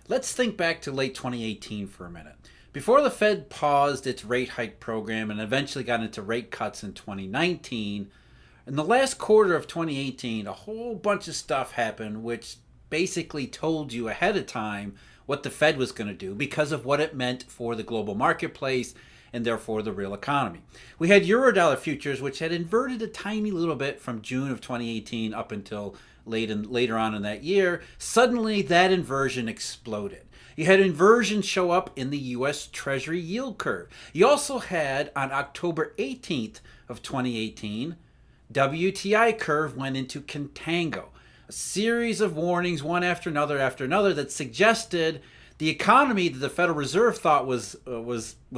Let's think back to late 2018 for a minute. Before the Fed paused its rate hike program and eventually got into rate cuts in 2019, in the last quarter of 2018, a whole bunch of stuff happened which basically told you ahead of time what the Fed was going to do because of what it meant for the global marketplace and therefore the real economy. We had Eurodollar futures, which had inverted a tiny little bit from June of 2018 up until later on in that year. Suddenly, that inversion exploded. You had inversion show up in the U.S. Treasury yield curve. You also had, on October 18th of 2018, WTI curve went into contango. A series of warnings, one after another, that suggested the economy that the Federal Reserve thought was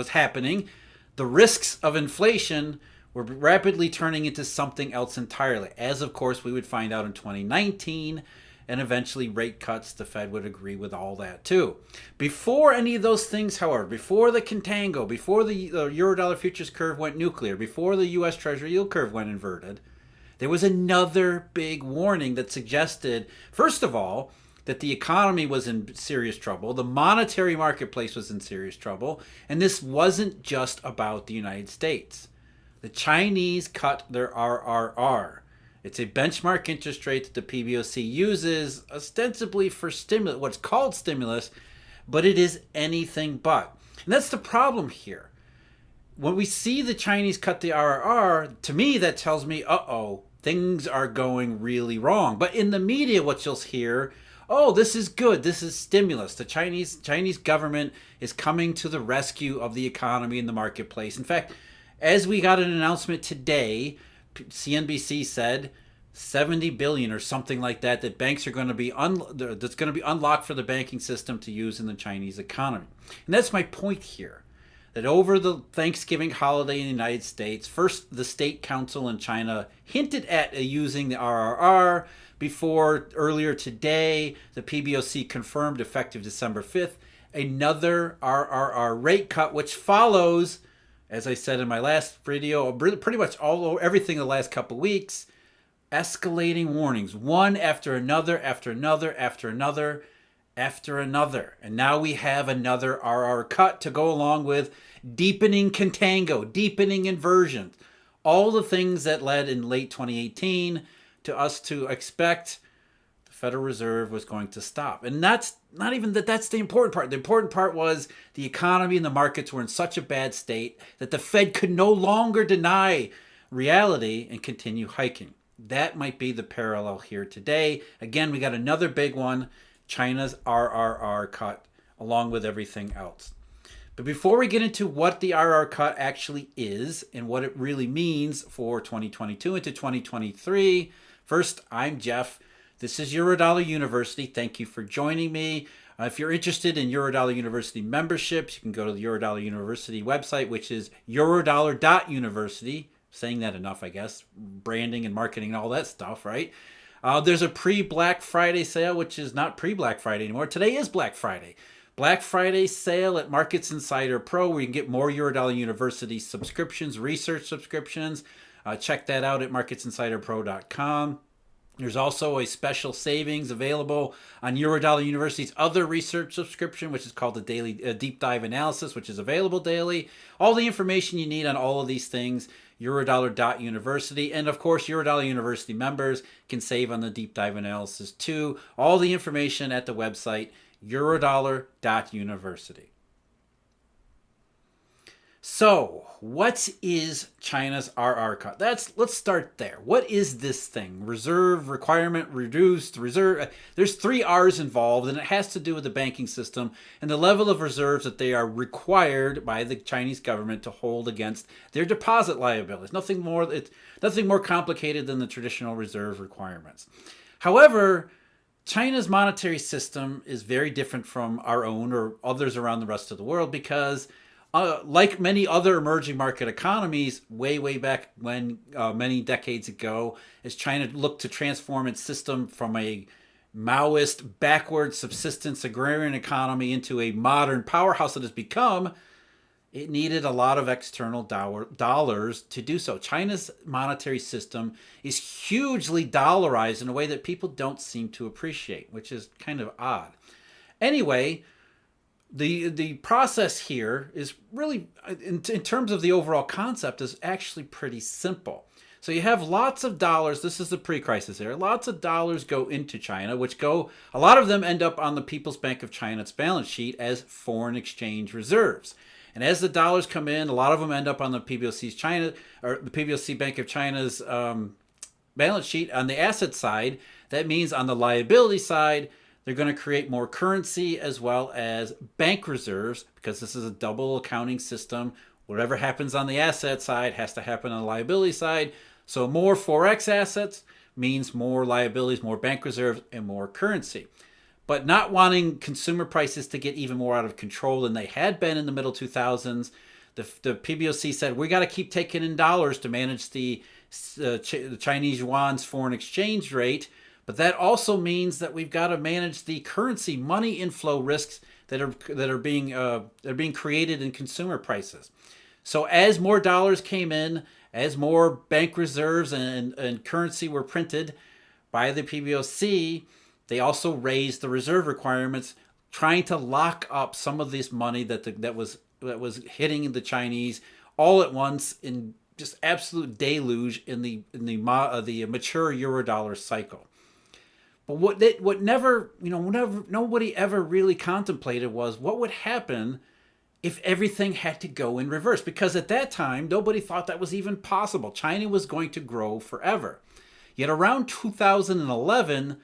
happening, the risks of inflation were rapidly turning into something else entirely. As of course we would find out in 2019, and eventually rate cuts, the Fed would agree with all that too. Before any of those things, however, before the contango, before the Eurodollar futures curve went nuclear, before the U.S. Treasury yield curve went inverted, there was another big warning that suggested, first of all, that the economy was in serious trouble, the monetary marketplace was in serious trouble, and this wasn't just about the United States. The Chinese cut their RRR. It's a benchmark interest rate that the PBOC uses ostensibly for stimulus, what's called stimulus, but it is anything but. And that's the problem here. When we see the Chinese cut the RRR, to me that tells me, uh-oh, things are going really wrong. But in the media, what you'll hear, oh, this is good, this is stimulus. The Chinese government is coming to the rescue of the economy and the marketplace. In fact, as we got an announcement today, CNBC said 70 billion or something like that banks are going to be that's going to be unlocked for the banking system to use in the Chinese economy. And that's my point here. That over the Thanksgiving holiday in the United States, first the State Council in China hinted at using the RRR, before earlier today the PBOC confirmed effective December 5th another RRR rate cut, which follows, as I said in my last video, pretty much everything the last couple weeks, escalating warnings, one after another, after another, after another, after another. And now we have another RR cut to go along with deepening contango, deepening inversion, all the things that led in late 2018 to us to expect the Federal Reserve was going to stop. And that's not even that's the important part. The important part was the economy and the markets were in such a bad state that the Fed could no longer deny reality and continue hiking. That might be the parallel here today. Again, we got another big one, China's RRR cut, along with everything else. But before we get into what the RR cut actually is and what it really means for 2022 into 2023, first, I'm Jeff. This is Eurodollar University. Thank you for joining me. If you're interested in Eurodollar University memberships, you can go to the Eurodollar University website, which is eurodollar.university. Saying that enough, I guess. Branding and marketing and all that stuff, right? There's a pre-Black Friday sale, which is not pre-Black Friday anymore. Today is Black Friday. Black Friday sale at Markets Insider Pro, where you can get more Eurodollar University subscriptions, research subscriptions. Check that out at marketsinsiderpro.com. There's also a special savings available on Eurodollar University's other research subscription, which is called the Daily Deep Dive Analysis, which is available daily. All the information you need on all of these things, eurodollar.university. And of course, Eurodollar University members can save on the Deep Dive Analysis too. All the information at the website, eurodollar.university. So, what is China's RR cut? Let's start there. What is this thing? Reserve, requirement, reduced, reserve. There's 3 R's involved, and it has to do with the banking system and the level of reserves that they are required by the Chinese government to hold against their deposit liabilities. It's nothing more complicated than the traditional reserve requirements. However, China's monetary system is very different from our own or others around the rest of the world because like many other emerging market economies, way back when, many decades ago, as China looked to transform its system from a Maoist, backward subsistence agrarian economy into a modern powerhouse it has become, it needed a lot of external dollars to do so. China's monetary system is hugely dollarized in a way that people don't seem to appreciate, which is kind of odd. Anyway, the process here is really, in terms of the overall concept, is actually pretty simple. So you have lots of dollars. This is the pre-crisis era. Lots of dollars go into China, a lot of them end up on the People's Bank of China's balance sheet as foreign exchange reserves. And as the dollars come in, a lot of them end up on the PBOC Bank of China's balance sheet on the asset side. That means on the liability side, they're going to create more currency as well as bank reserves, because this is a double accounting system. Whatever happens on the asset side has to happen on the liability side. So more Forex assets means more liabilities, more bank reserves, and more currency. But not wanting consumer prices to get even more out of control than they had been in the middle 2000s, the PBOC said, we got to keep taking in dollars to manage the Chinese yuan's foreign exchange rate. But that also means that we've got to manage the currency money inflow risks that are being created in consumer prices. So as more dollars came in, as more bank reserves and currency were printed by the PBOC, they also raised the reserve requirements, trying to lock up some of this money that was hitting the Chinese all at once in just absolute deluge in the mature Eurodollar cycle. But nobody ever really contemplated was what would happen if everything had to go in reverse. Because at that time, nobody thought that was even possible. China was going to grow forever. Yet around 2011,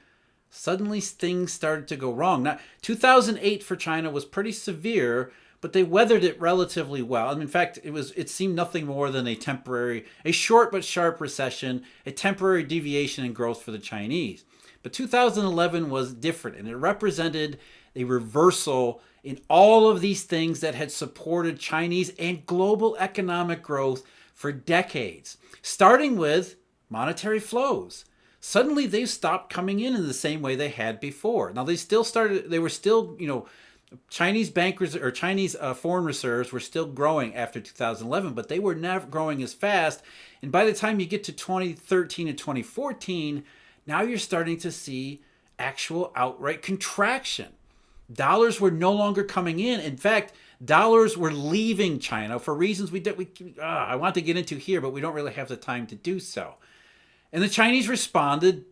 suddenly things started to go wrong. Now, 2008 for China was pretty severe, but they weathered it relatively well. And in fact, it seemed nothing more than a short but sharp recession, a temporary deviation in growth for the Chinese. But 2011 was different, and it represented a reversal in all of these things that had supported Chinese and global economic growth for decades, starting with monetary flows. Suddenly, they stopped coming in the same way they had before. Now, Chinese bankers or Chinese foreign reserves were still growing after 2011, but they were never growing as fast. And by the time you get to 2013 and 2014, now you're starting to see actual outright contraction. Dollars were no longer coming in. In fact, dollars were leaving China for reasons I want to get into here, but we don't really have the time to do so. And the Chinese responded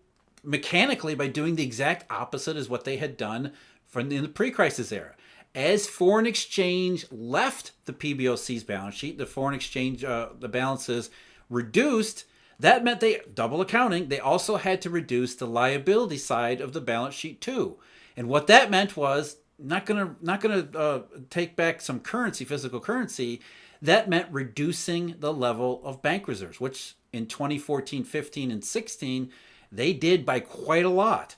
mechanically by doing the exact opposite as what they had done in the pre-crisis era. As foreign exchange left the PBOC's balance sheet, the foreign exchange, the balances reduced. That meant double accounting. They also had to reduce the liability side of the balance sheet too. And what that meant was not gonna take back some currency, physical currency. That meant reducing the level of bank reserves, which in 2014, 15, and 16, they did by quite a lot.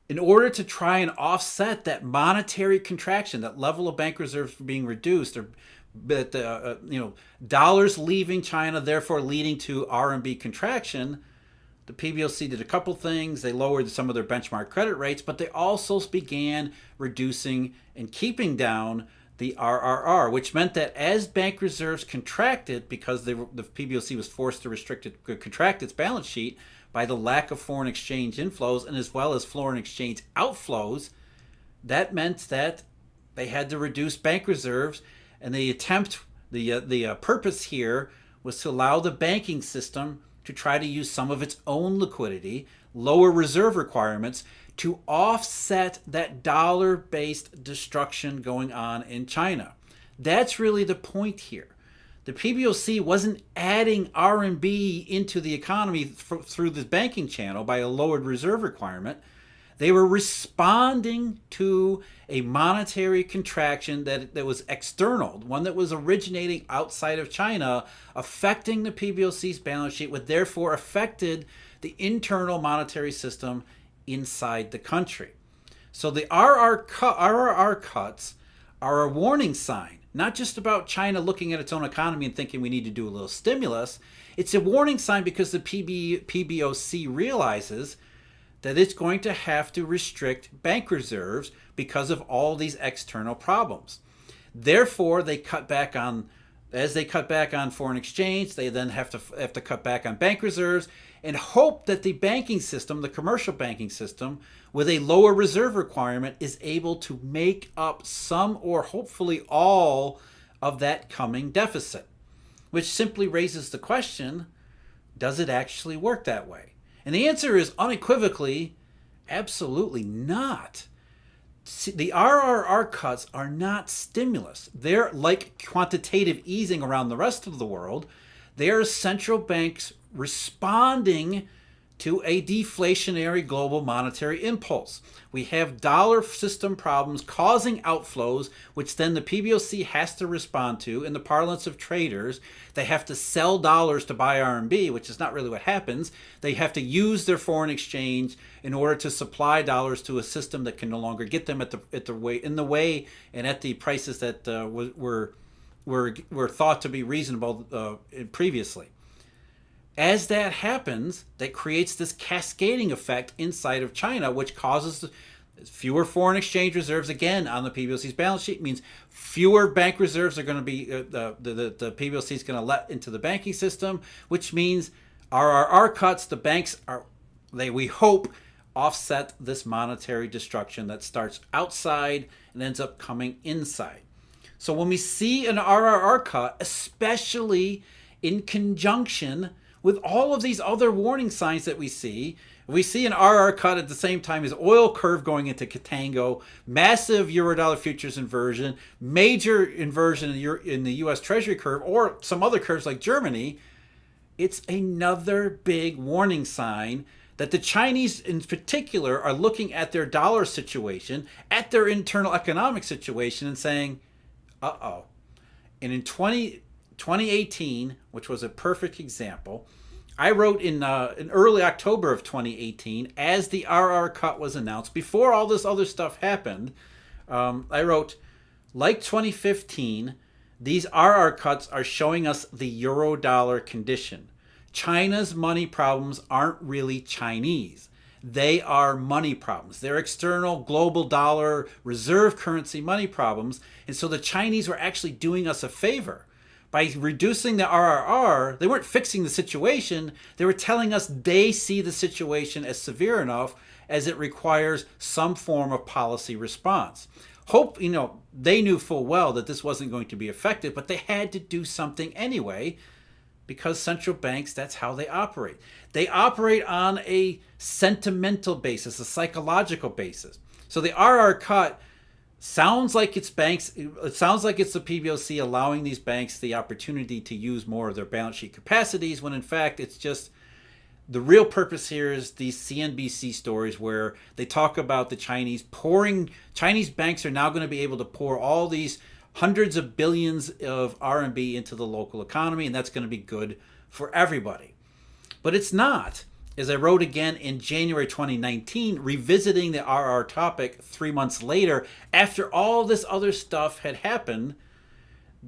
In order to try and offset that monetary contraction, that level of bank reserves being reduced, but dollars leaving China, therefore leading to RMB contraction, the PBOC did a couple things. They lowered some of their benchmark credit rates, but they also began reducing and keeping down the RRR, which meant that as bank reserves contracted, because the PBOC was forced to contract its balance sheet by the lack of foreign exchange inflows and as well as foreign exchange outflows, that meant that they had to reduce bank reserves. And the purpose here was to allow the banking system to try to use some of its own liquidity, lower reserve requirements, to offset that dollar-based destruction going on in China. That's really the point here. The PBOC wasn't adding RMB into the economy through the banking channel by a lowered reserve requirement. They were responding to a monetary contraction that was external, one that was originating outside of China, affecting the PBOC's balance sheet, which therefore affected the internal monetary system inside the country. So the RRR cuts are a warning sign, not just about China looking at its own economy and thinking we need to do a little stimulus. It's a warning sign because the PBOC realizes that it's going to have to restrict bank reserves because of all these external problems. Therefore, they cut back on As they cut back on foreign exchange, they then have to cut back on bank reserves and hope that the banking system, the commercial banking system, with a lower reserve requirement, is able to make up some or hopefully all of that coming deficit, which simply raises the question, does it actually work that way? And the answer is unequivocally, absolutely not. The RRR cuts are not stimulus. They're like quantitative easing around the rest of the world. They are central banks responding to a deflationary global monetary impulse. We have dollar system problems causing outflows, which then the PBOC has to respond to. In the parlance of traders, they have to sell dollars to buy RMB, which is not really what happens. They have to use their foreign exchange in order to supply dollars to a system that can no longer get them in the way and at the prices that were thought to be reasonable previously. As that happens, that creates this cascading effect inside of China, which causes fewer foreign exchange reserves again on the PBOC's balance sheet. Means fewer bank reserves are going to be the PBOC is going to let into the banking system, which means RRR cuts. The banks we hope offset this monetary destruction that starts outside and ends up coming inside. So when we see an RRR cut, especially in conjunction with all of these other warning signs that we see an RR cut at the same time as oil curve going into contango, massive Eurodollar futures inversion, major inversion in the US Treasury curve, or some other curves like Germany. It's another big warning sign that the Chinese in particular are looking at their dollar situation, at their internal economic situation, and saying, uh-oh. And in 2018, which was a perfect example, I wrote in early October of 2018, as the RR cut was announced, before all this other stuff happened, I wrote, like 2015, these RR cuts are showing us the Eurodollar condition. China's money problems aren't really Chinese. They are money problems. They're external global dollar reserve currency money problems. And so the Chinese were actually doing us a favor. By reducing the RRR, they weren't fixing the situation. They were telling us they see the situation as severe enough as it requires some form of policy response. They knew full well that this wasn't going to be effective, but they had to do something anyway, because central banks, that's how they operate. They operate on a sentimental basis, a psychological basis. So the RR cut sounds like it's banks. It sounds like it's the PBOC allowing these banks the opportunity to use more of their balance sheet capacities, when in fact it's just the real purpose here is these CNBC stories where they talk about the Chinese banks are now going to be able to pour all these hundreds of billions of RMB into the local economy, and that's going to be good for everybody. But it's not. As I wrote again in January 2019, revisiting the RR topic 3 months later, after all this other stuff had happened,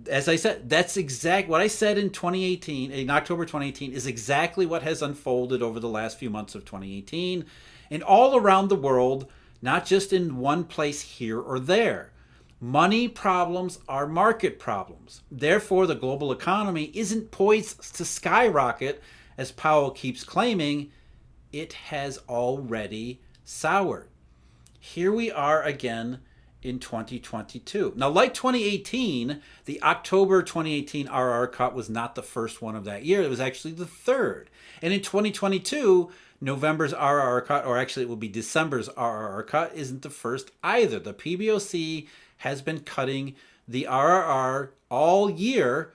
as I said, that's exact what I said in October 2018 is exactly what has unfolded over the last few months of 2018 and all around the world, not just in one place here or there. Money problems are market problems. Therefore, the global economy isn't poised to skyrocket, as Powell keeps claiming. It has already soured. Here we are again in 2022. Now, like 2018, the October 2018 RR cut was not the first one of that year. It was actually the third. And in 2022, November's RR cut, or actually it will be December's RR cut, isn't the first either. The PBOC has been cutting the RRR all year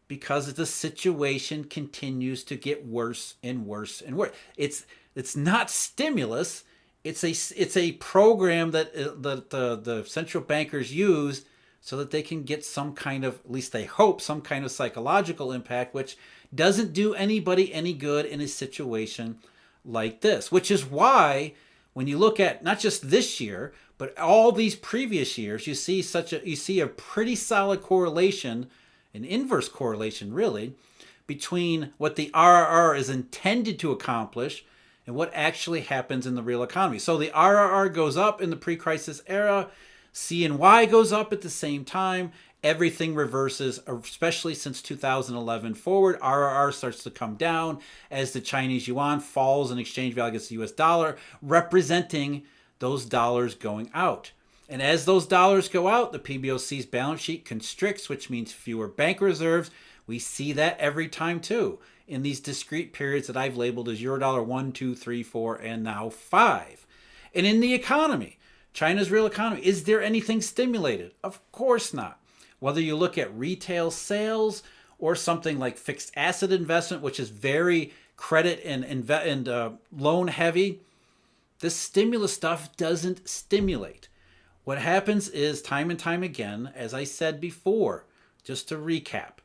because the situation continues to get worse and worse and worse. It's not stimulus. It's a program that the central bankers use so that they can get some kind of, at least they hope, some kind of psychological impact, which doesn't do anybody any good in a situation like this. Which is why when you look at not just this year, but all these previous years, you see a pretty solid correlation, an inverse correlation really, between what the RRR is intended to accomplish and what actually happens in the real economy. So the RRR goes up in the pre-crisis era. CNY goes up at the same time. Everything reverses, especially since 2011 forward. RRR starts to come down as the Chinese yuan falls in exchange value against the US dollar, representing those dollars going out. And as those dollars go out, the PBOC's balance sheet constricts, which means fewer bank reserves. We see that every time too in these discrete periods that I've labeled as Eurodollar 1, 2, 3, 4, and now 5. And in the economy, China's real economy, is there anything stimulated? Of course not. Whether you look at retail sales or something like fixed asset investment, which is very credit and loan heavy, this stimulus stuff doesn't stimulate. What happens is time and time again, as I said before, just to recap,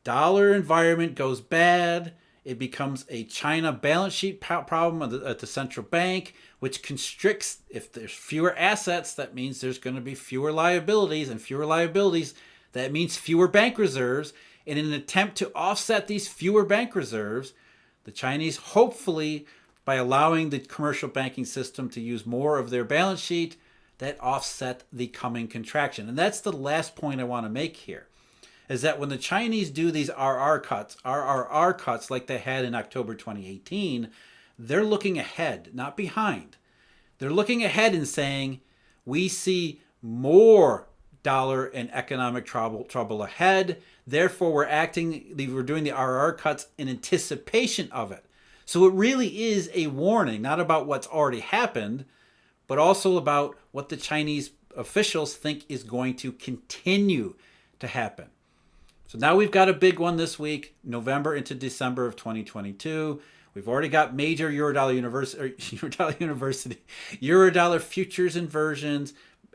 dollar environment goes bad. It becomes a China balance sheet problem at the central bank, which constricts. If there's fewer assets, that means there's going to be fewer liabilities, and fewer liabilities, that means fewer bank reserves. And in an attempt to offset these fewer bank reserves, the Chinese, hopefully, by allowing the commercial banking system to use more of their balance sheet, that offset the coming contraction. And that's the last point I want to make here, is that when the Chinese do these RRR cuts like they had in October 2018, they're looking ahead, not behind. They're looking ahead and saying, we see more dollar and economic trouble ahead. Therefore, we're doing the RRR cuts in anticipation of it. So it really is a warning, not about what's already happened, but also about what the Chinese officials think is going to continue to happen. So now we've got a big one this week, November into December of 2022. We've already got major Eurodollar futures inversions,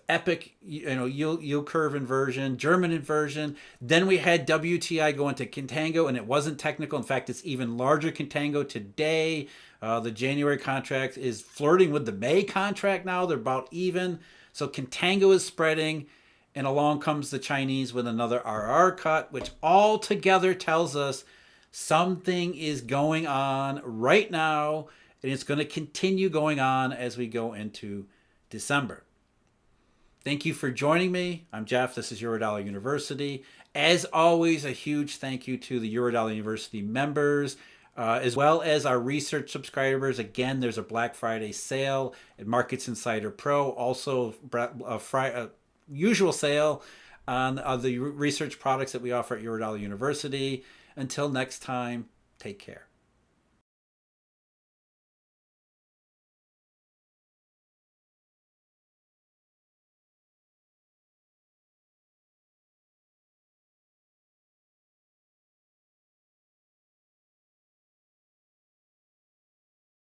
epic, yield curve inversion, German inversion. Then we had WTI go into contango, and it wasn't technical. In fact, it's even larger contango today. The January contract is flirting with the May contract now. They're about even. So contango is spreading, and along comes the Chinese with another RR cut, which altogether tells us something is going on right now, and it's going to continue going on as we go into December. Thank you for joining me. I'm Jeff. This is Eurodollar University. As always, a huge thank you to the Eurodollar University members, as well as our research subscribers. Again, there's a Black Friday sale at Markets Insider Pro. Also, a usual sale on the research products that we offer at Eurodollar University. Until next time, take care.